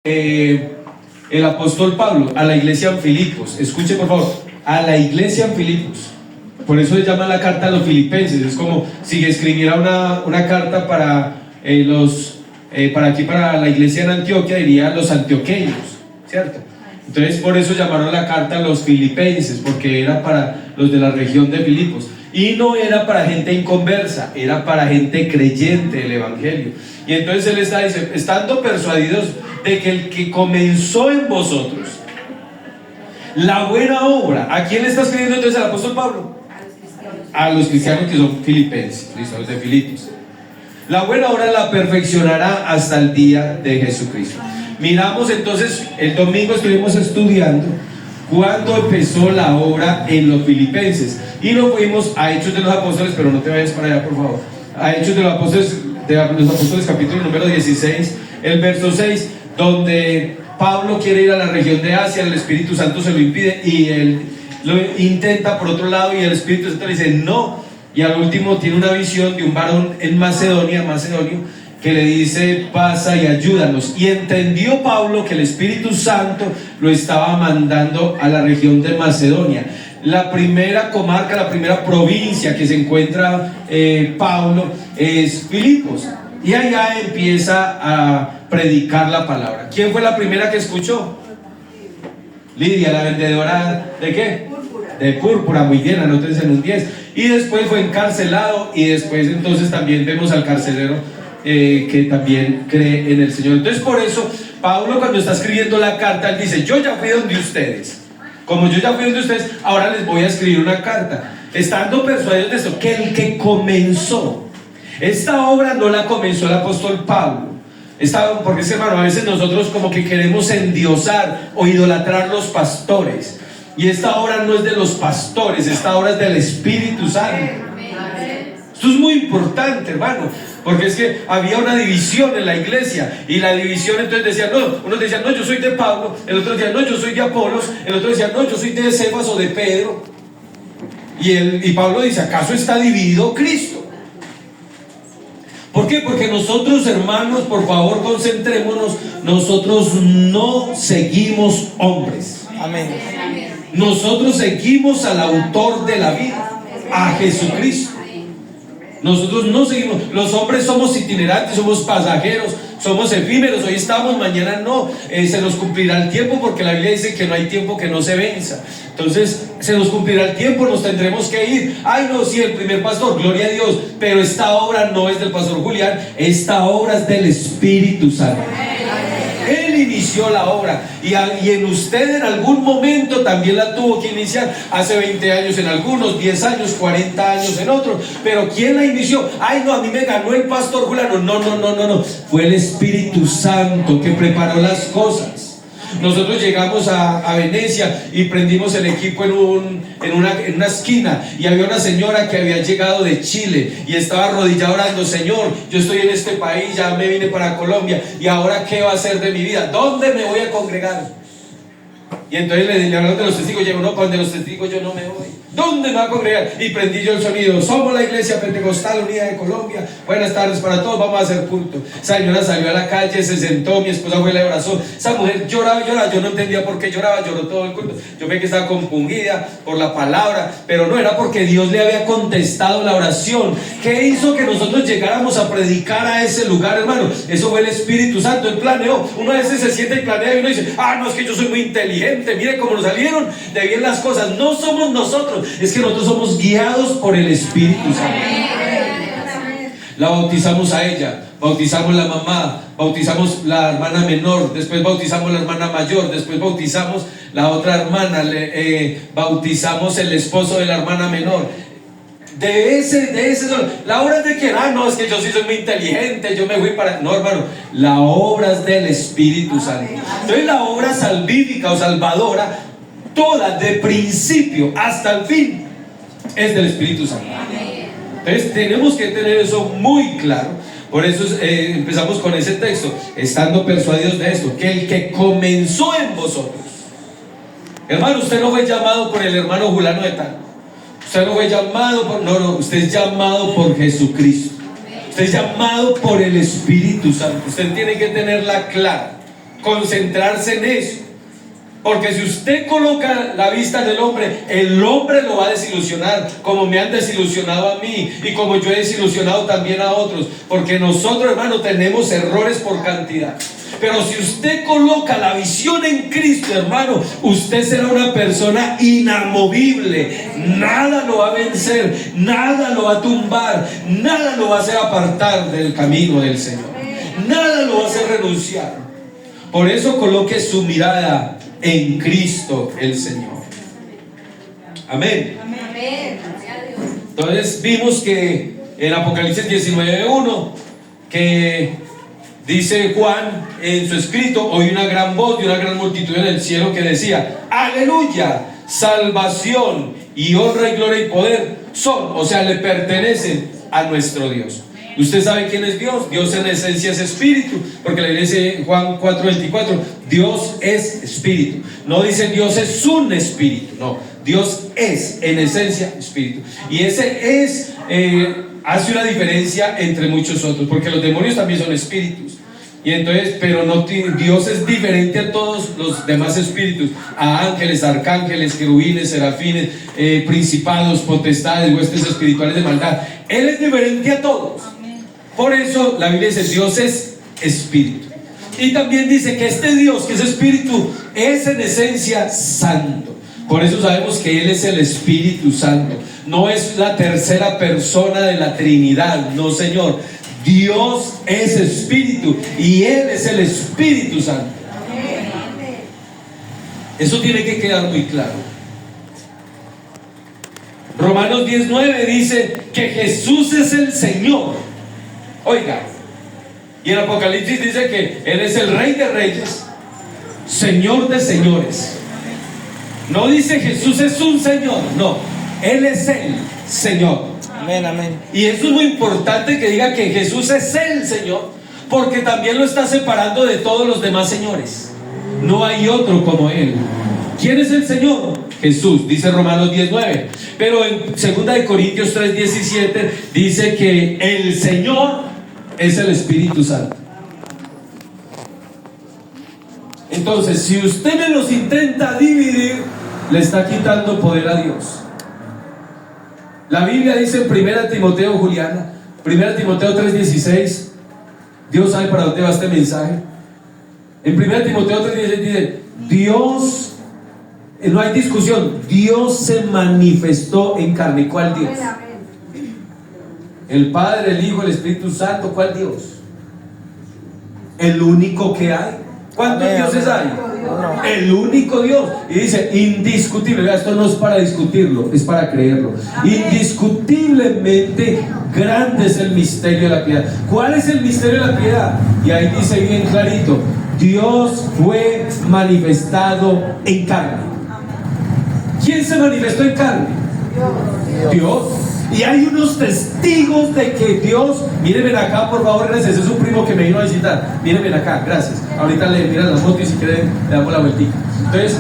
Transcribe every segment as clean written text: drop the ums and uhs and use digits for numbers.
el apóstol Pablo a la iglesia en Filipos. Escuche por favor, a la iglesia en Filipos. Por eso se llama la carta a los filipenses. Es como si escribiera una carta para para la iglesia en Antioquia, diría los antioqueños, ¿cierto? Entonces por eso llamaron la carta a los filipenses, porque era para los de la región de Filipos. Y no era para gente inconversa, era para gente creyente del evangelio. Y entonces él está diciendo, estando persuadidos de que el que comenzó en vosotros la buena obra. ¿A quién le está escribiendo entonces el apóstol Pablo? A los cristianos que son filipenses, los de Filipos. La buena obra la perfeccionará hasta el día de Jesucristo. Miramos entonces, el domingo estuvimos estudiando cuando empezó la obra en los filipenses, y nos fuimos a Hechos de los Apóstoles, pero no te vayas para allá por favor, a Hechos de los Apóstoles capítulo número 16, el verso 6, donde Pablo quiere ir a la región de Asia, el Espíritu Santo se lo impide y él lo intenta por otro lado y el Espíritu Santo le dice no. Y al último tiene una visión de un varón en Macedonia, macedonio, que le dice pasa y ayúdanos. Y entendió Pablo que el Espíritu Santo lo estaba mandando a la región de Macedonia. La primera comarca, la primera provincia que se encuentra Pablo es Filipos. Y allá empieza a predicar la palabra. ¿Quién fue la primera que escuchó? Lidia, la vendedora ¿de qué? De púrpura, muy bien, anótense en un 10. Y después fue encarcelado, y después entonces también vemos al carcelero que también cree en el Señor. Entonces por eso Pablo, cuando está escribiendo la carta, él dice yo ya fui donde ustedes, como yo ya fui donde ustedes, ahora les voy a escribir una carta, estando persuadidos de esto, que el que comenzó esta obra no la comenzó el apóstol Pablo. Porque es que, hermano, a veces nosotros como que queremos endiosar o idolatrar los pastores, y esta obra no es de los pastores, esta obra es del Espíritu Santo. Esto es muy importante, hermano, porque es que había una división en la iglesia, y la división entonces decía, no, uno decía, no, yo soy de Pablo, el otro decía, no, yo soy de Apolos, el otro decía, no, yo soy de Cefas o de Pedro. Y Pablo dice, ¿acaso está dividido Cristo? ¿Por qué? Porque nosotros, hermanos, por favor, concentrémonos, nosotros no seguimos hombres. Amén. Nosotros seguimos al autor de la vida, a Jesucristo. Nosotros no seguimos, los hombres somos itinerantes, somos pasajeros, somos efímeros, hoy estamos, mañana no, se nos cumplirá el tiempo, porque la Biblia dice que no hay tiempo que no se venza. Entonces se nos cumplirá el tiempo, nos tendremos que ir. Ay no, sí, el primer pastor, gloria a Dios, pero esta obra no es del pastor Julián, esta obra es del Espíritu Santo. Él inició la obra, y en usted en algún momento también la tuvo que iniciar, hace 20 años en algunos, 10 años, 40 años en otros. Pero ¿quién la inició? Ay no, a mí me ganó el pastor Juliano. No, fue el Espíritu Santo que preparó las cosas. Nosotros llegamos a Venecia y prendimos el equipo en una esquina, y había una señora que había llegado de Chile y estaba arrodillada orando, Señor, yo estoy en este país, ya me vine para Colombia, y ahora ¿qué va a hacer de mi vida? ¿Dónde me voy a congregar? Y entonces le hablaron de los testigos, y yo no, con de los testigos yo no me voy. ¿Dónde me va a congregar? Y prendí yo el sonido, somos la Iglesia Pentecostal Unida de Colombia, buenas tardes para todos, vamos a hacer culto. Esa señora salió a la calle, se sentó, mi esposa fue y la abrazó. Esa mujer lloraba, yo no entendía por qué lloraba, lloró todo el culto. Yo ve que estaba compungida por la palabra, pero no era porque Dios le había contestado la oración. ¿Qué hizo que nosotros llegáramos a predicar a ese lugar, hermano? Eso fue el Espíritu Santo, él planeó. Uno a veces se siente y planea, y uno dice, no, es que yo soy muy inteligente, mire cómo nos salieron de bien las cosas. No somos nosotros, es que nosotros somos guiados por el Espíritu Santo. La bautizamos a ella, bautizamos la mamá, bautizamos la hermana menor, después bautizamos la hermana mayor, después bautizamos la otra hermana, bautizamos el esposo de la hermana menor. De ese, la obra es de quien, no, es que yo sí soy muy inteligente, yo me fui para... No, hermano, la obra es del Espíritu Santo. Entonces la obra salvífica o salvadora, toda, de principio hasta el fin, es del Espíritu Santo. Entonces tenemos que tener eso muy claro. Por eso empezamos con ese texto, estando persuadidos de esto, que el que comenzó en vosotros. Hermano, usted no fue llamado por el hermano Julano de tal. Usted no fue llamado por... No, usted es llamado por Jesucristo. Usted es llamado por el Espíritu Santo. Usted tiene que tenerla clara. concentrarse en eso. Porque si usted coloca la vista en el hombre lo va a desilusionar, como me han desilusionado a mí y como yo he desilusionado también a otros. Porque nosotros, hermano, tenemos errores por cantidad. Pero si usted coloca la visión en Cristo, hermano, usted será una persona inamovible. Nada lo va a vencer, nada lo va a tumbar, nada lo va a hacer apartar del camino del Señor, nada lo va a hacer renunciar. Por eso coloque su mirada en Cristo el Señor. Amén. Amén. Entonces vimos que en Apocalipsis 19:1 que dice Juan en su escrito: oí una gran voz de una gran multitud en el cielo que decía: aleluya, salvación y honra y gloria y poder son, o sea, le pertenecen a nuestro Dios. Usted sabe quién es Dios. Dios en esencia es espíritu, porque la Biblia dice en Juan 4:24, Dios es espíritu. No dice Dios es un espíritu, no, Dios es en esencia espíritu. Y ese es, hace una diferencia entre muchos otros, porque los demonios también son espíritus. Y entonces, pero no, Dios es diferente a todos los demás espíritus, a ángeles, arcángeles, querubines, serafines, principados, potestades, huestes espirituales de maldad. Él es diferente a todos. Por eso la Biblia dice: Dios es espíritu. Y también dice que este Dios, que es espíritu, es en esencia santo. Por eso sabemos que Él es el Espíritu Santo. No es la tercera persona de la Trinidad, no, Señor. Dios es espíritu y Él es el Espíritu Santo. Eso tiene que quedar muy claro. Romanos 10:9 dice que Jesús es el Señor. Oiga, y en Apocalipsis dice que Él es el Rey de Reyes, Señor de señores. No dice Jesús es un Señor, no, Él es el Señor. Amén, amén. Y eso es muy importante, que diga que Jesús es el Señor, porque también lo está separando de todos los demás señores. No hay otro como Él. ¿Quién es el Señor? Jesús, dice Romanos 10:9. Pero en 2 Corintios 3:17 dice que el Señor es el Espíritu Santo. Entonces, si usted me los intenta dividir, le está quitando poder a Dios. La Biblia dice en 1 Timoteo, Juliana, 1 Timoteo 3:16, Dios sabe para dónde va este mensaje. En 1 Timoteo 3:16 dice: Dios, no hay discusión, Dios se manifestó en carne. ¿Cuál Dios? El Padre, el Hijo, el Espíritu Santo. ¿Cuál Dios? El único que hay. ¿Cuántos dioses hay? El único Dios. Y dice indiscutible. Esto no es para discutirlo, es para creerlo. Indiscutiblemente grande es el misterio de la piedad. ¿Cuál es el misterio de la piedad? Y ahí dice bien clarito: Dios fue manifestado en carne. ¿Quién se manifestó en carne? Dios. Y hay unos testigos de que Dios, mírenme acá por favor, gracias, ese es un primo que me vino a visitar, mírenme acá, gracias, ahorita le miran la foto y si quieren le damos la vueltita. Entonces,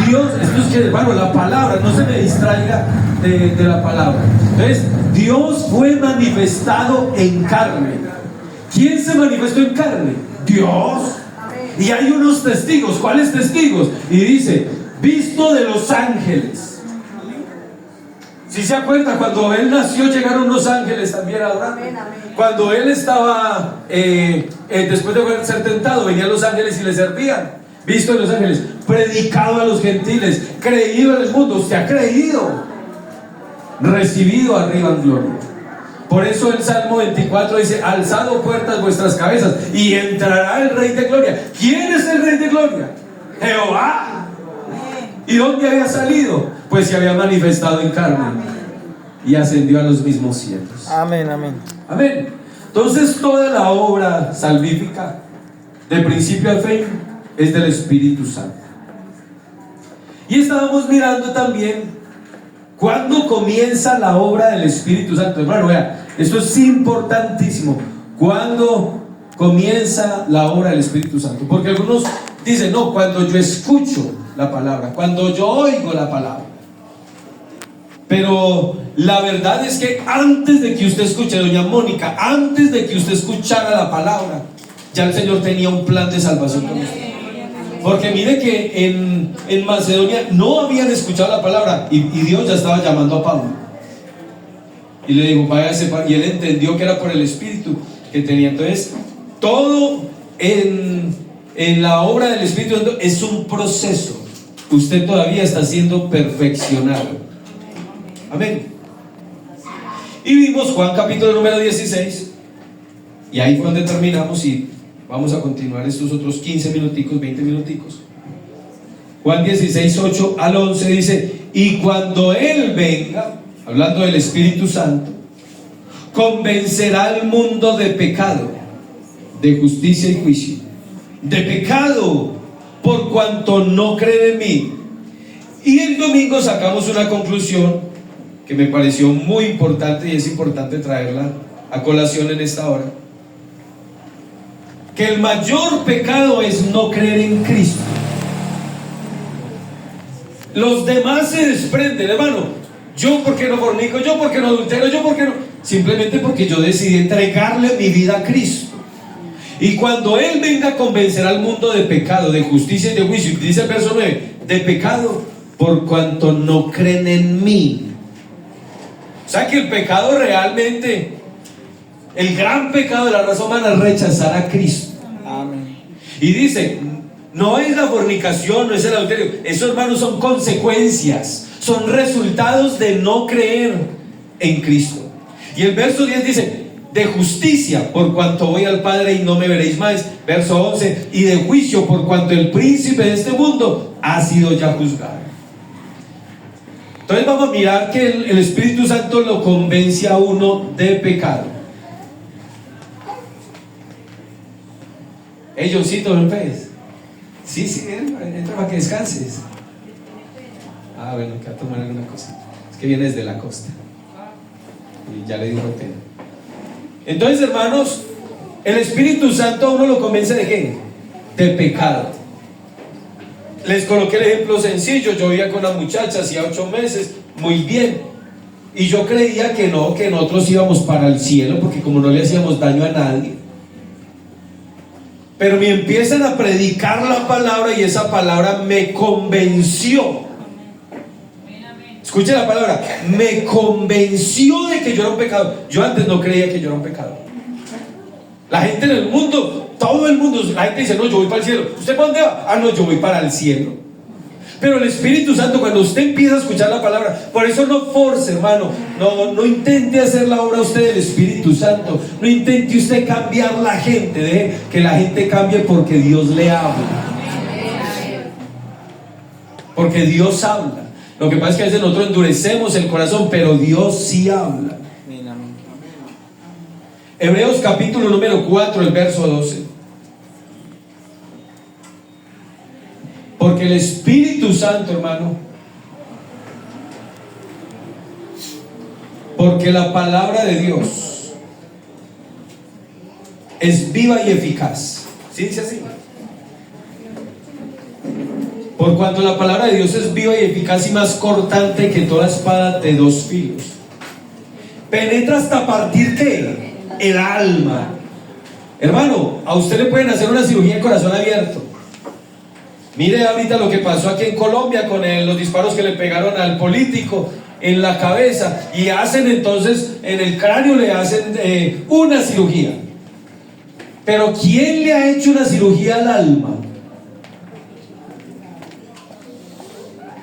Dios, esto es que, hermano, la palabra, no se me distraiga de la palabra. Entonces, Dios fue manifestado en carne. ¿Quién se manifestó en carne? Dios. Y hay unos testigos. ¿Cuáles testigos? Y dice: visto de los ángeles. Si se acuerda, cuando Él nació llegaron los ángeles también a adorar. Cuando Él estaba, después de ser tentado, venían los ángeles y le servían. Visto de los ángeles, predicado a los gentiles, creído en el mundo. Usted ha creído, recibido arriba en gloria. Por eso el Salmo 24 dice: alzado puertas vuestras cabezas y entrará el Rey de Gloria. ¿Quién es el Rey de Gloria? Jehová. ¿Y dónde había salido? Pues se había manifestado en carne y ascendió a los mismos cielos. Amén, amén. Amén. Entonces toda la obra salvífica, de principio a fin, es del Espíritu Santo. Y estábamos mirando también cuándo comienza la obra del Espíritu Santo. Hermano, vea, esto es importantísimo. ¿Cuándo comienza la obra del Espíritu Santo? Porque algunos dicen: no, cuando yo escucho la palabra, cuando yo oigo la palabra. Pero la verdad es que antes de que usted escuche, doña Mónica, antes de que usted escuchara la palabra, ya el Señor tenía un plan de salvación con usted. Porque mire que en Macedonia no habían escuchado la palabra y Dios ya estaba llamando a Pablo. Y le dijo, váyase, y él entendió que era por el Espíritu que tenía. Entonces, todo en la obra del Espíritu Santo es un proceso. Usted todavía está siendo perfeccionado. Amén. Y vimos Juan capítulo número 16. Y ahí fue donde terminamos y vamos a continuar estos otros 15 minuticos, 20 minuticos. Juan 16, 8 al 11 dice: y cuando Él venga, hablando del Espíritu Santo, convencerá al mundo de pecado, de justicia y juicio. De pecado, por cuanto no cree en mí. Y el domingo sacamos una conclusión que me pareció muy importante y es importante traerla a colación en esta hora. Que el mayor pecado es no creer en Cristo. Los demás se desprenden, hermano. Yo porque no fornico, yo porque no adultero, yo porque no. Simplemente porque yo decidí entregarle mi vida a Cristo. Y cuando Él venga a convencer al mundo de pecado, de justicia y de juicio, dice el verso 9, de pecado por cuanto no creen en mí. O sea que el pecado realmente, el gran pecado de la raza humana es rechazar a Cristo. Amén. Y dice, no es la fornicación, no es el adulterio. Esos, hermanos, son consecuencias, son resultados de no creer en Cristo. Y el verso 10 dice, de justicia, por cuanto voy al Padre y no me veréis más. Verso 11, y de juicio, por cuanto el príncipe de este mundo ha sido ya juzgado. Entonces vamos a mirar que el Espíritu Santo lo convence a uno de pecado. Johncito, ¿no ves? Sí, entra para que descanses. Ah, bueno, que va a tomar alguna cosa. Es que vienes de la costa y ya le dijo hotel. Entonces, hermanos, el Espíritu Santo a uno lo convence de ¿qué? De pecado. Les coloqué el ejemplo sencillo. Yo vivía con una muchacha hacía 8 meses, muy bien, y yo creía que no, que nosotros íbamos para el cielo, porque como no le hacíamos daño a nadie. Pero me empiezan a predicar la palabra y esa palabra me convenció. Escuche la palabra, me convenció de que yo era un pecador. Yo antes no creía que yo era un pecador. La gente en el mundo, todo el mundo, la gente dice, no, yo voy para el cielo. ¿Usted para dónde va? Ah, no, yo voy para el cielo. Pero el Espíritu Santo, cuando usted empieza a escuchar la palabra, por eso no force, hermano, no intente hacer la obra usted del Espíritu Santo, no intente usted cambiar la gente, deje que la gente cambie porque Dios le habla. Porque Dios habla. Lo que pasa es que a veces nosotros endurecemos el corazón, pero Dios sí habla. Hebreos capítulo número 4, el verso 12. Porque el Espíritu Santo, hermano, porque la palabra de Dios es viva y eficaz. ¿Sí dice así? Por cuanto la palabra de Dios es viva y eficaz y más cortante que toda espada de 2 filos, penetra hasta partir ¿qué? El alma. Hermano, a usted le pueden hacer una cirugía de corazón abierto. Mire ahorita lo que pasó aquí en Colombia con los disparos que le pegaron al político en la cabeza, y hacen entonces en el cráneo le hacen una cirugía. Pero ¿quién le ha hecho una cirugía al alma?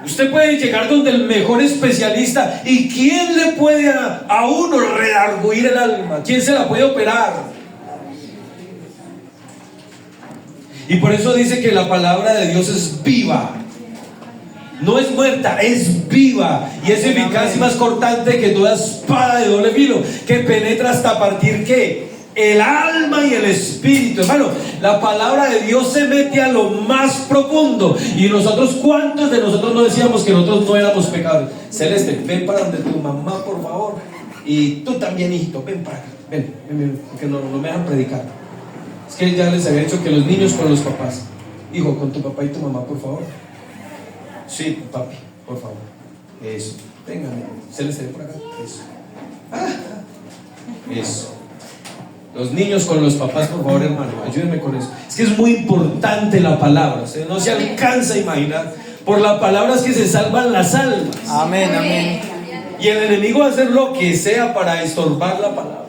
Usted puede llegar donde el mejor especialista, y ¿quién le puede a uno redarguir el alma? ¿Quién se la puede operar? Y por eso dice que la palabra de Dios es viva. No es muerta, es viva y es eficaz y más cortante que toda espada de doble filo, que penetra hasta partir ¿qué? El alma y el espíritu. Hermano, la palabra de Dios se mete a lo más profundo. Y nosotros, ¿cuántos de nosotros no decíamos que nosotros no éramos pecadores? Celeste, ven para donde tu mamá, por favor. Y tú también, hijito, ven para acá. Ven, porque no me dejan predicar. Es que ya les había dicho que los niños con los papás. Hijo, con tu papá y tu mamá, por favor. Sí, papi, por favor. Eso. Venga, Celeste, ven por acá. Eso. Eso. Los niños con los papás, por favor, hermano, ayúdenme con eso. Es que es muy importante la palabra. Usted no se alcanza a imaginar. Por la palabra es que se salvan las almas. Amén, amén. Y el enemigo va a hacer lo que sea para estorbar la palabra.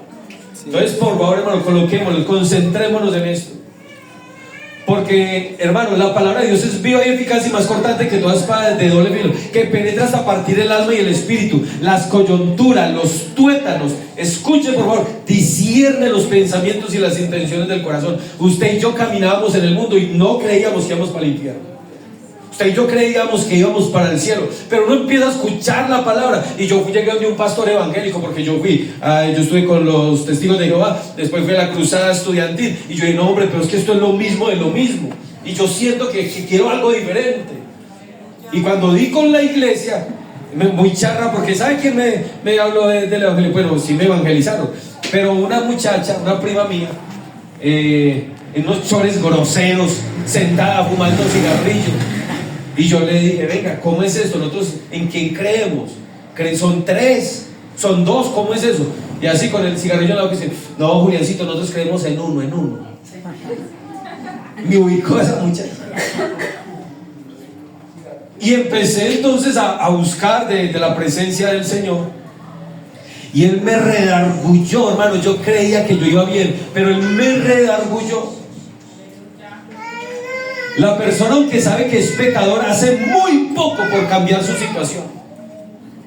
Entonces, por favor, hermano, coloquémonos, concentrémonos en esto. Porque, hermano, la palabra de Dios es viva y eficaz y más cortante que toda espada de doble filo, que penetra hasta partir el alma y el espíritu, las coyunturas, los tuétanos. Escuche, por favor, discierne los pensamientos y las intenciones del corazón. Usted y yo caminábamos en el mundo y no creíamos que íbamos para el infierno. Usted y yo creíamos que íbamos para el cielo, pero uno empieza a escuchar la palabra. Y yo llegué de un pastor evangélico, porque yo estuve con los testigos de Jehová, después fui a la cruzada estudiantil, y yo dije, no hombre, pero es que esto es lo mismo de lo mismo, y yo siento que quiero algo diferente. Y cuando di con la iglesia, muy charra, porque ¿sabe quién me habló del evangelio? Bueno, sí me evangelizaron, pero una muchacha, una prima mía, en unos chores groseros, sentada fumando cigarrillos. Y yo le dije, venga, ¿cómo es esto? Nosotros, ¿en quién creemos? ¿Son 3? ¿Son 2? ¿Cómo es eso? Y así con el cigarrillo al lado que dice, no, Juliancito, nosotros creemos en uno. Me ubicó esa muchacha. Y empecé entonces a buscar de la presencia del Señor. Y Él me redargulló, hermano. Yo creía que yo iba bien, pero Él me redargulló. La persona, aunque sabe que es pecador, hace muy poco por cambiar su situación.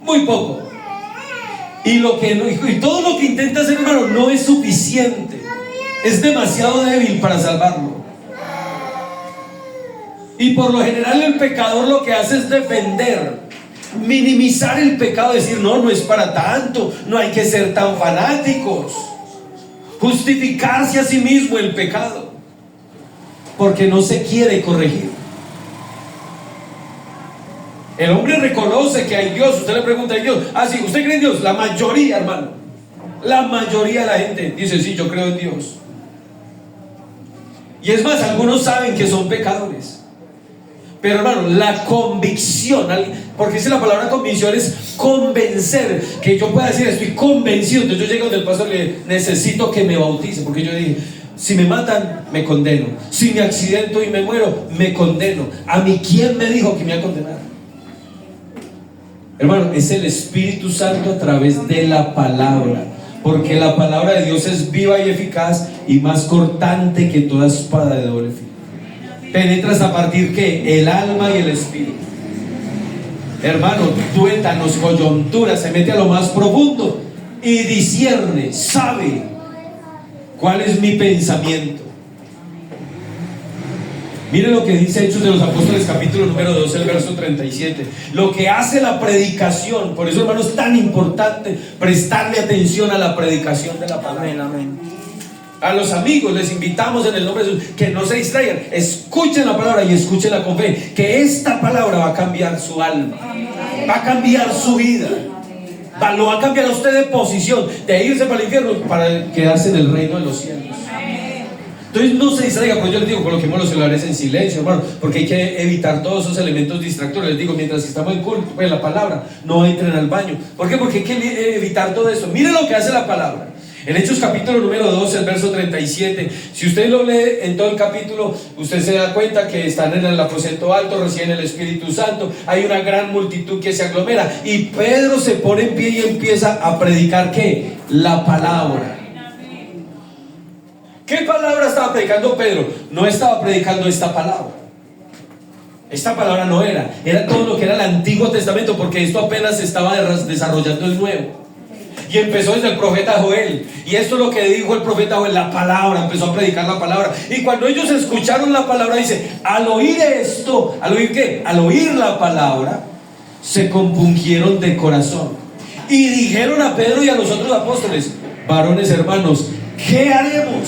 Muy poco. Y todo lo que intenta hacer, hermano, no es suficiente. Es demasiado débil para salvarlo. Y por lo general el pecador lo que hace es defender, minimizar el pecado, decir, no es para tanto, no hay que ser tan fanáticos. Justificarse a sí mismo el pecado, porque no se quiere corregir. El hombre reconoce que hay Dios. Usted le pregunta a Dios, sí, ¿usted cree en Dios? La mayoría, hermano, la mayoría de la gente dice, sí, yo creo en Dios. Y es más, algunos saben que son pecadores. Pero hermano, la convicción, porque si la palabra convicción es convencer, que yo pueda decir, estoy convencido. Entonces yo llego del pastor y le necesito que me bautice, porque yo dije, si me matan, me condeno. Si me accidento y me muero, me condeno. ¿A mí quién me dijo que me iba a condenar? Hermano, es el Espíritu Santo a través de la palabra, porque la palabra de Dios es viva y eficaz y más cortante que toda espada de doble filo. Penetra hasta partir ¿qué? El alma y el espíritu. Hermano, tuétanos, coyunturas, se mete a lo más profundo y discierne, sabe cuál es mi pensamiento. Miren lo que dice Hechos de los Apóstoles, capítulo número 12, el verso 37. Lo que hace la predicación. Por eso, hermano, es tan importante prestarle atención a la predicación de la palabra. Amén, amén. A los amigos les invitamos en el nombre de Jesús que no se distraigan, escuchen la palabra y escúchenla con fe, que esta palabra va a cambiar su alma, va a cambiar su vida, lo va a cambiar a usted de posición, de irse para el infierno para quedarse en el reino de los cielos. Entonces no se distraiga, pues yo les digo, coloquemos los celulares en silencio, hermano, porque hay que evitar todos esos elementos distractores. Les digo, mientras estamos en culto, pues la palabra, no entren al baño. ¿Por qué? Porque hay que evitar todo eso. Miren lo que hace la palabra. En Hechos capítulo número 12, el verso 37, si usted lo lee en todo el capítulo, usted se da cuenta que están en el aposento alto, reciben el Espíritu Santo, hay una gran multitud que se aglomera, y Pedro se pone en pie y empieza a predicar, ¿qué? La palabra. ¿Qué palabra estaba predicando Pedro? No estaba predicando esta palabra. Esta palabra no era todo lo que era el Antiguo Testamento, porque esto apenas se estaba desarrollando el Nuevo. Y empezó desde el profeta Joel. Y esto es lo que dijo el profeta Joel, la palabra. Empezó a predicar la palabra. Y cuando ellos escucharon la palabra, dice, al oír esto, ¿al oír qué? Al oír la palabra, se compungieron de corazón. Y dijeron a Pedro y a los otros apóstoles, varones hermanos, ¿qué haremos?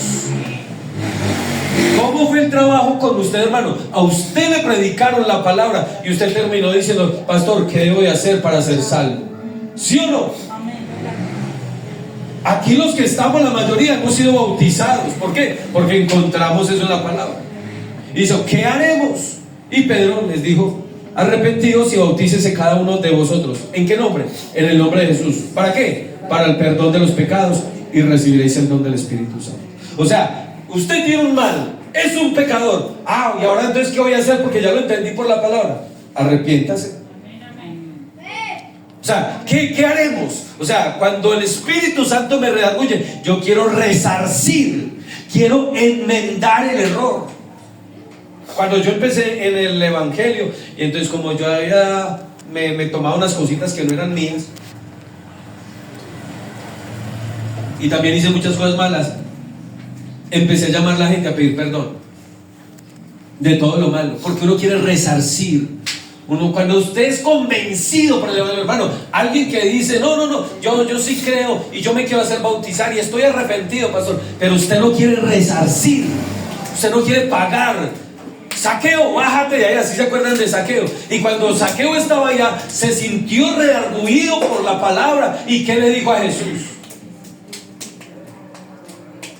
¿Cómo fue el trabajo con usted, hermano? A usted le predicaron la palabra y usted terminó diciendo, pastor, ¿qué debo de hacer para ser salvo? ¿Sí o no? Aquí los que estamos, la mayoría, hemos sido bautizados. ¿Por qué? Porque encontramos eso en la palabra. Y dijo, ¿qué haremos? Y Pedro les dijo, arrepentidos y bautícese cada uno de vosotros. ¿En qué nombre? En el nombre de Jesús. ¿Para qué? Para el perdón de los pecados. y recibiréis el don del Espíritu Santo. O sea, usted tiene un mal, es un pecador. Y ahora entonces, ¿qué voy a hacer? Porque ya lo entendí por la palabra. Arrepiéntase. O sea, ¿qué haremos? O sea, cuando el Espíritu Santo me redarguye, yo quiero resarcir, quiero enmendar el error. Cuando yo empecé en el Evangelio, y entonces como yo me tomaba unas cositas que no eran mías, y también hice muchas cosas malas, empecé a llamar a la gente a pedir perdón de todo lo malo, porque uno quiere resarcir. Cuando usted es convencido por el Evangelio, hermano, alguien que dice, no, yo sí creo y yo me quiero hacer bautizar y estoy arrepentido, pastor, pero usted no quiere resarcir, usted no quiere pagar. Zaqueo, bájate de ahí, así se acuerdan de Zaqueo. Y cuando Zaqueo estaba allá, se sintió redarguido por la palabra. ¿Y qué le dijo a Jesús?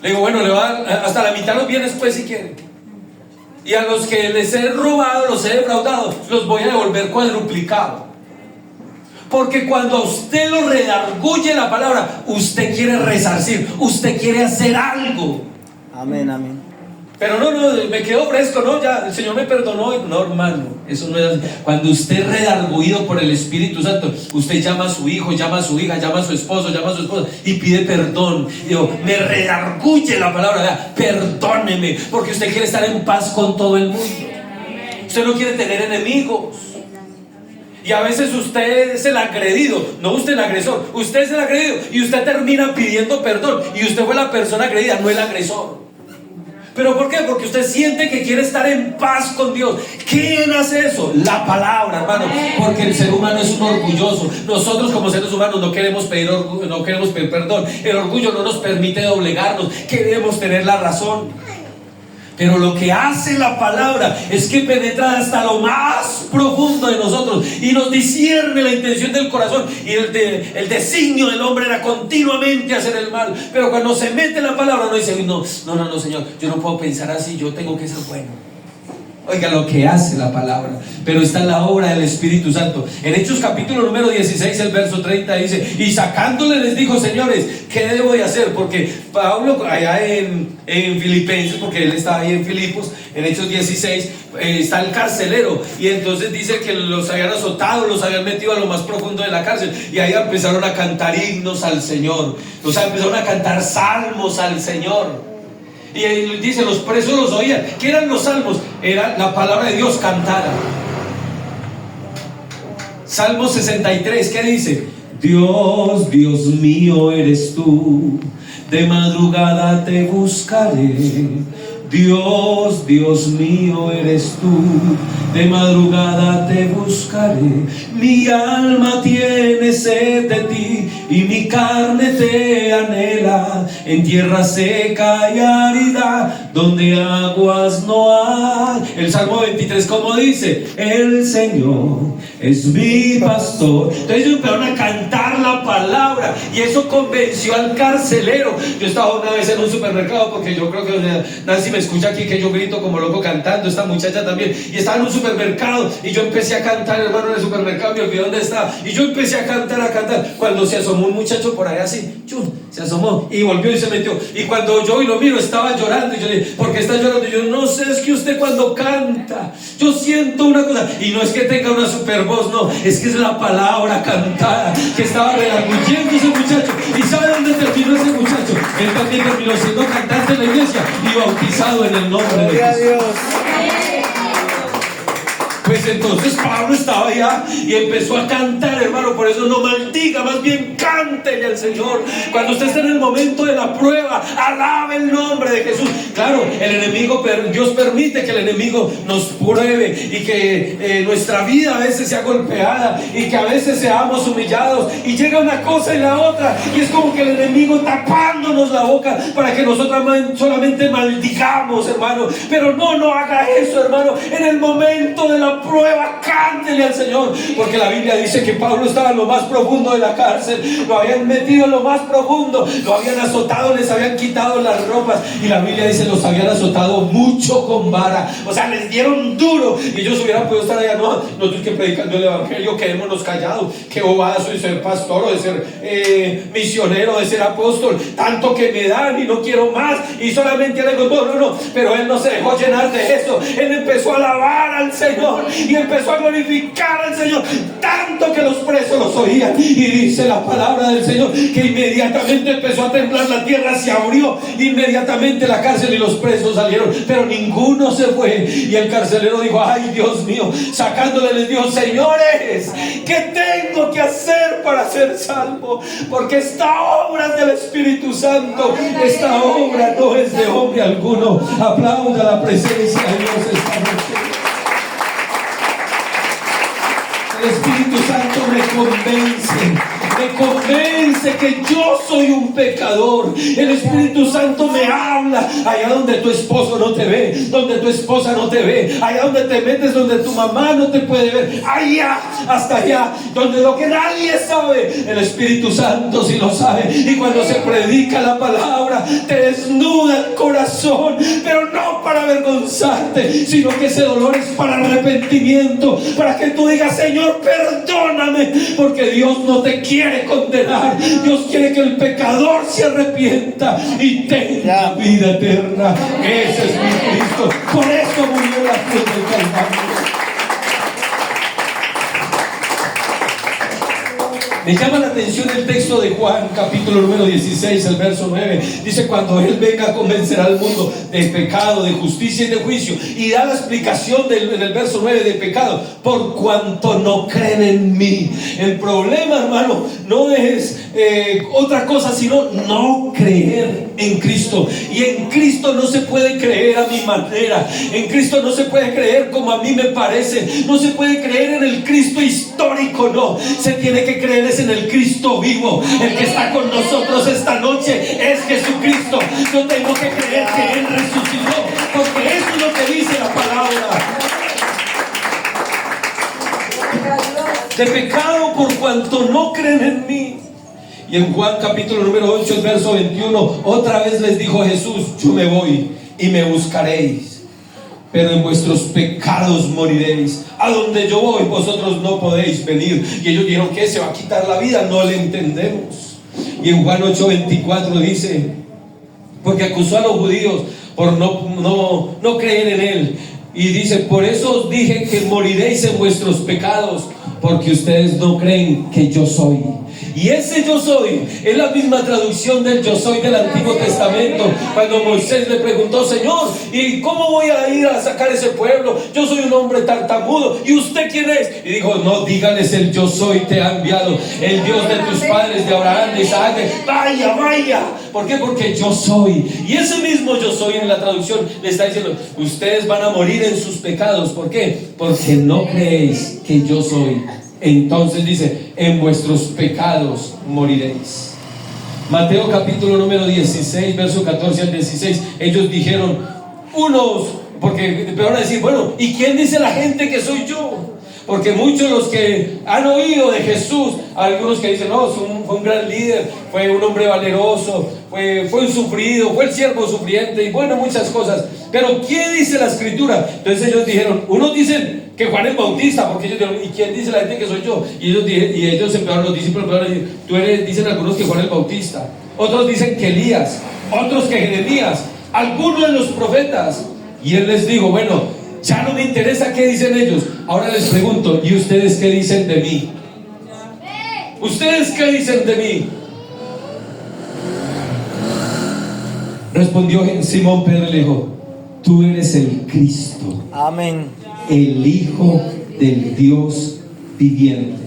Le digo, bueno, le va a dar hasta la mitad los bienes, pues, si quiere. Y a los que les he robado, los he defraudado, los voy a devolver cuadruplicado. Porque cuando a usted lo redarguye la palabra, usted quiere resarcir, usted quiere hacer algo. Amén, amén. Pero no, me quedo fresco, no, ya, el Señor me perdonó. No, hermano, eso no es así. Cuando usted es redarguido por el Espíritu Santo, usted llama a su hijo, llama a su hija, llama a su esposo, llama a su esposa y pide perdón. Digo, me redarguye la palabra, perdóneme, porque usted quiere estar en paz con todo el mundo. Usted no quiere tener enemigos. Y a veces usted es el agredido, no usted el agresor, usted es el agredido y usted termina pidiendo perdón y usted fue la persona agredida, no el agresor. ¿Pero por qué? Porque usted siente que quiere estar en paz con Dios. ¿Quién hace eso? La palabra, hermano. Porque el ser humano es un orgulloso. Nosotros como seres humanos no queremos pedir perdón. El orgullo no nos permite doblegarnos. Queremos tener la razón. Pero lo que hace la palabra es que penetra hasta lo más profundo de nosotros y nos discierne la intención del corazón. Y el designio del hombre era continuamente hacer el mal. Pero cuando se mete la palabra, no dice, no, Señor, yo no puedo pensar así, yo tengo que ser bueno. Oiga lo que hace la palabra. Pero está en la obra del Espíritu Santo. En Hechos capítulo número 16, el verso 30 dice, y sacándole les dijo, señores, ¿qué debo de hacer? Porque Pablo allá en Filipenses, porque él está ahí en Filipos, en Hechos 16, está el carcelero. Y entonces dice que los habían azotado, los habían metido a lo más profundo de la cárcel. Y ahí empezaron a cantar himnos al Señor. O sea, empezaron a cantar salmos al Señor. Y él dice, los presos los oían. ¿Qué eran los salmos? Era la palabra de Dios cantada. Salmo 63, ¿qué dice? Dios, Dios mío eres tú, de madrugada te buscaré. Dios, Dios mío eres tú, de madrugada te buscaré. Mi alma tiene sed de ti y mi carne te anhela, en tierra seca y árida, donde aguas no hay. El Salmo 23, como dice, el Señor es mi pastor. Entonces ellos empezaron a cantar la palabra y eso convenció al carcelero. Yo estaba una vez en un supermercado, porque yo creo que Nancy me escucha aquí que yo grito como loco cantando, esta muchacha también, y estaba en un supermercado y yo empecé a cantar, hermano, en el supermercado, me olvidé dónde estaba, y yo empecé a cantar, cuando se asomó un muchacho por ahí así, chum, se asomó y volvió y se metió, y cuando yo lo miro estaba llorando, y yo le dije, ¿por qué está llorando? Y yo, no sé, es que usted cuando canta, yo siento una cosa, y no es que tenga una super voz, no, es que es la palabra cantada, que estaba redarguyendo ese muchacho. ¿Y sabe dónde terminó ese muchacho? Él también terminó siendo cantante en la iglesia y bautizado en el nombre de Jesús. Pues entonces Pablo estaba allá y empezó a cantar, hermano. Por eso no maldiga, más bien cántele al Señor. Cuando usted está en el momento de la prueba, alabe el nombre de Jesús. Claro, el enemigo, Dios permite que el enemigo nos pruebe y que nuestra vida a veces sea golpeada y que a veces seamos humillados y llega una cosa y la otra, y es como que el enemigo tapándonos la boca para que nosotros solamente maldigamos, hermano. Pero no haga eso, hermano. En el momento de la prueba, cántele al Señor, porque la Biblia dice que Pablo estaba en lo más profundo de la cárcel, lo habían metido en lo más profundo, lo habían azotado, les habían quitado las ropas, y la Biblia dice los habían azotado mucho con vara, o sea, les dieron duro, y ellos hubieran podido estar allá. No, nosotros que predicando el evangelio, quedémonos callados, qué bobada soy de ser pastor o de ser misionero, de ser apóstol, tanto que me dan y no quiero más, y solamente algo. No, pero él no se dejó llenar de eso, él empezó a alabar al Señor y empezó a glorificar al Señor, tanto que los presos los oían, y dice la palabra del Señor que inmediatamente empezó a temblar la tierra, se abrió inmediatamente la cárcel y los presos salieron, pero ninguno se fue, y el carcelero dijo: ay, Dios mío, sacándole, les dijo: señores, ¿qué tengo que hacer para ser salvo? Porque esta obra es del Espíritu Santo, esta obra no es de hombre alguno. Aplauda la presencia de Dios esta noche. El Espíritu Santo me convence que yo soy un pecador. El Espíritu Santo me habla allá donde tu esposo no te ve, donde tu esposa no te ve, allá donde te metes, donde tu mamá no te puede ver, allá, hasta allá, donde lo que nadie sabe, el Espíritu Santo sí lo sabe. Y cuando se predica la palabra, te desnuda el corazón, pero no para avergonzarte, sino que ese dolor es para arrepentimiento, para que tú digas: Señor, perdóname, porque Dios no te quiere condenar, Dios quiere que el pecador se arrepienta y tenga vida eterna. Ese es mi Cristo, por eso murió en la cruz del Calvario. Me llama la atención el texto de Juan, capítulo número 16, el verso 9. Dice: cuando Él venga, convencerá al mundo de pecado, de justicia y de juicio. Y da la explicación en el verso 9 de pecado: por cuanto no creen en mí. El problema, hermano, no es otra cosa sino no creer en Cristo. Y en Cristo no se puede creer a mi manera, en Cristo no se puede creer como a mí me parece, no se puede creer en el Cristo histórico, no, se tiene que creer en el Cristo vivo. El que está con nosotros esta noche es Jesucristo. Yo tengo que creer que Él resucitó, porque eso es lo que dice la palabra. De pecado por cuanto no creen en mí. Y en Juan capítulo número 8, el verso 21, otra vez les dijo Jesús: yo me voy y me buscaréis, pero en vuestros pecados moriréis. A donde yo voy, vosotros no podéis venir. Y ellos dijeron: ¿qué? ¿Se va a quitar la vida? No le entendemos. Y en Juan 8:24 dice: porque acusó a los judíos por no creer en Él. Y dice: por eso os dije que moriréis en vuestros pecados, porque ustedes no creen que yo soy. Y ese yo soy es la misma traducción del yo soy del Antiguo Testamento. Cuando Moisés le preguntó: Señor, ¿y cómo voy a ir a sacar ese pueblo? Yo soy un hombre tartamudo. ¿Y usted quién es? Y dijo: no, díganles, el yo soy te ha enviado, el Dios de tus padres, de Abraham, de Isaac. Vaya, vaya. ¿Por qué? Porque yo soy. Y ese mismo yo soy en la traducción le está diciendo: ustedes van a morir en sus pecados. ¿Por qué? Porque no creéis que yo soy. Entonces dice: en vuestros pecados moriréis. Mateo capítulo número 16, verso 14 al 16. Ellos dijeron unos, porque empezaron a decir: bueno, ¿y quién dice la gente que soy yo? Porque muchos los que han oído de Jesús, algunos que dicen: no, fue un gran líder, fue un hombre valeroso, fue un sufrido, fue el siervo sufriente, y bueno, muchas cosas. Pero ¿qué dice la Escritura? Entonces ellos dijeron, unos dicen que Juan el Bautista, porque ellos dijeron: ¿y quién dice la gente que soy yo? Y ellos empezaron, los discípulos empezaron a decir: dicen algunos que Juan el Bautista, otros dicen que Elías, otros que Jeremías, algunos de los profetas. Y él les dijo: bueno, ya no me interesa qué dicen ellos. Ahora les pregunto: ¿y ustedes qué dicen de mí? ¿Ustedes qué dicen de mí? Respondió Simón Pedro y le dijo: tú eres el Cristo. Amén. El Hijo del Dios viviente.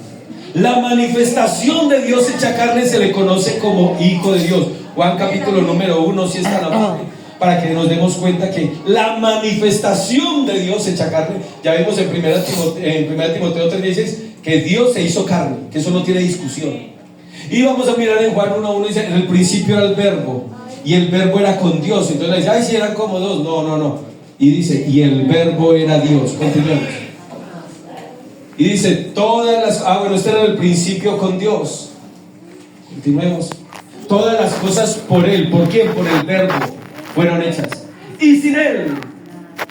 La manifestación de Dios hecha carne se le conoce como Hijo de Dios. Juan capítulo número 1, si está la madre, para que nos demos cuenta que la manifestación de Dios hecha carne, ya vemos en 1 Timoteo 3:16 que Dios se hizo carne, que eso no tiene discusión. Y vamos a mirar en Juan 1:1, dice: en el principio era el verbo, y el verbo era con Dios. Entonces le dice: ay, si eran como dos. No. Y dice: y el verbo era Dios. Continuemos. Y dice, bueno, este era el principio con Dios. Continuemos. Todas las cosas por Él. ¿Por quién? Por el Verbo fueron hechas. Y sin Él,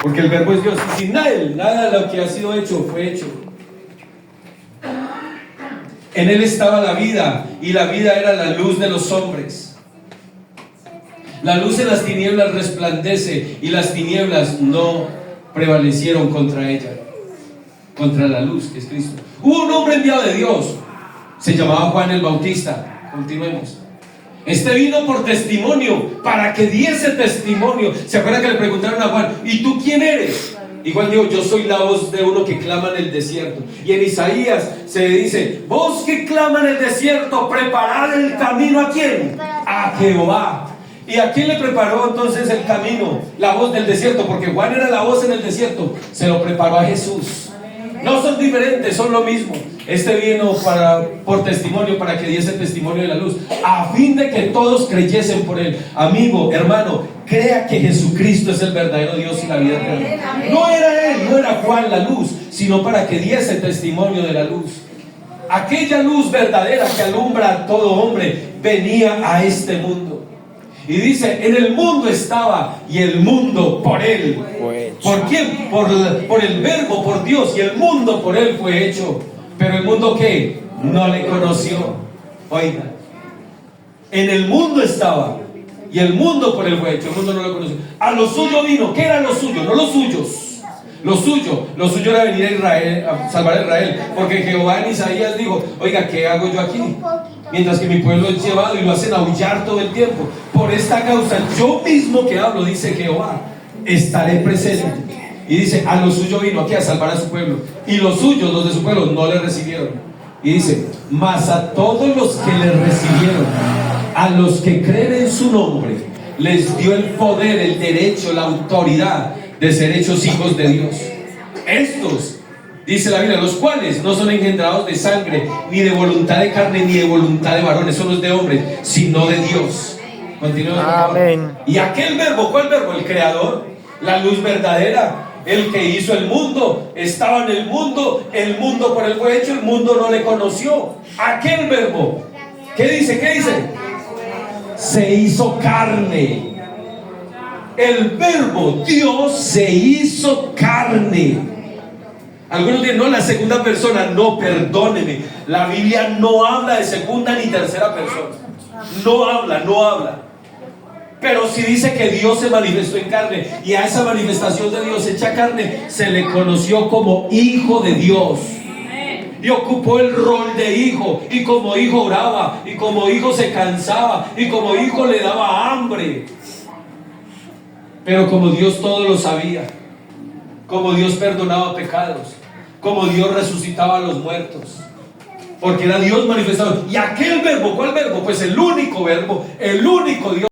porque el Verbo es Dios, y sin Él, nada de lo que ha sido hecho fue hecho. En Él estaba la vida, y la vida era la luz de los hombres. La luz en las tinieblas resplandece, y las tinieblas no prevalecieron contra ella, contra la luz que es Cristo. Hubo un hombre enviado de Dios, se llamaba Juan el Bautista. Continuemos. Este vino por testimonio, para que diese testimonio. ¿Se acuerdan que le preguntaron a Juan, ¿y tú quién eres? Y Juan dijo, yo soy la voz de uno que clama en el desierto. Y en Isaías se dice, voz que clama en el desierto, preparad el camino. ¿A quién? A Jehová. ¿Y a quién le preparó entonces el camino? La voz del desierto, porque Juan era la voz en el desierto. Se lo preparó a Jesús. No son diferentes, son lo mismo. Este vino por testimonio, para que diese testimonio de la luz, a fin de que todos creyesen por Él. Amigo, hermano, crea que Jesucristo es el verdadero Dios y la vida eterna. No era Él, no era Juan la luz, sino para que diese testimonio de la luz. Aquella luz verdadera que alumbra a todo hombre venía a este mundo. Y dice, en el mundo estaba, y el mundo por Él. ¿Por quién? Por el Verbo, por Dios, y el mundo por Él fue hecho. Pero el mundo, ¿qué? No le conoció. Oiga, en el mundo estaba, y el mundo por Él fue hecho. El mundo no lo conoció. A lo suyo vino. ¿Qué era lo suyo? No los suyos. Lo suyo era venir a Israel, a salvar a Israel. Porque Jehová en Isaías dijo, oiga, ¿qué hago yo aquí? Mientras que mi pueblo es llevado y lo hacen aullar todo el tiempo. Por esta causa, yo mismo que hablo, dice Jehová, estaré presente. Y dice, a lo suyo vino aquí a salvar a su pueblo. Y los suyos, los de su pueblo, no le recibieron. Y dice, mas a todos los que le recibieron, a los que creen en su nombre, les dio el poder, el derecho, la autoridad de ser hechos hijos de Dios. Estos, dice la Biblia, los cuales no son engendrados de sangre, ni de voluntad de carne, ni de voluntad de varones, son los de hombres, sino de Dios. Continúa. Amén. Y aquel Verbo, ¿cuál Verbo? El Creador, la luz verdadera, el que hizo el mundo, estaba en el mundo por Él fue hecho, el mundo no le conoció. Aquel Verbo, ¿qué dice? ¿Qué dice? Se hizo carne. El Verbo, Dios, se hizo carne. Algunos dicen, no, la segunda persona. No, perdóneme, la Biblia no habla de segunda ni tercera persona. No habla. Pero sí dice que Dios se manifestó en carne, y a esa manifestación de Dios hecha carne se le conoció como Hijo de Dios. Y ocupó el rol de hijo, y como hijo oraba, y como hijo se cansaba, y como hijo le daba hambre. Pero como Dios todo lo sabía, como Dios perdonaba pecados, como Dios resucitaba a los muertos, porque era Dios manifestado. Y aquel Verbo, ¿cuál Verbo? Pues el único Verbo, el único Dios.